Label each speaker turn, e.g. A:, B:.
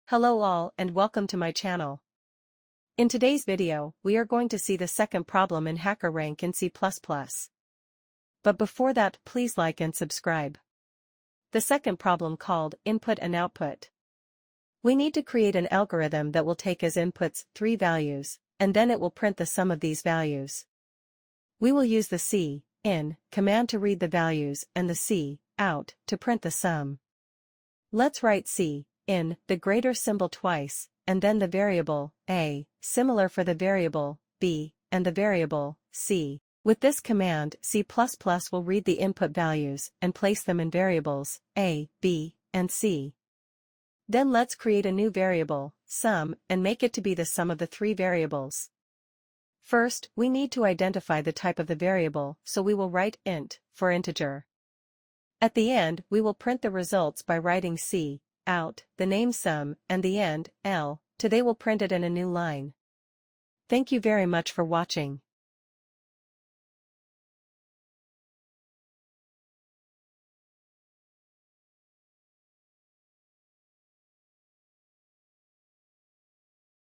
A: Hello all and welcome to my channel. In today's video, we are going to see the second problem in HackerRank in C++. But before that, please like and subscribe. The second problem called input and output. We need to create an algorithm that will take as inputs 3 values, and then it will print the sum of these values. We will use the in command to read the values and the out to print the sum. Let's write in the greater symbol twice, and then the variable a, similar for the variable b, and the variable c. With this command, C++ will read the input values and place them in variables a, b, and c. Then let's create a new variable, sum, and make it to be the sum of the 3 variables. First, we need to identify the type of the variable, so we will write int for integer. At the end, we will print the results by writing out, the name sum, and the end, l, they will print it in a new line. Thank you very much for watching.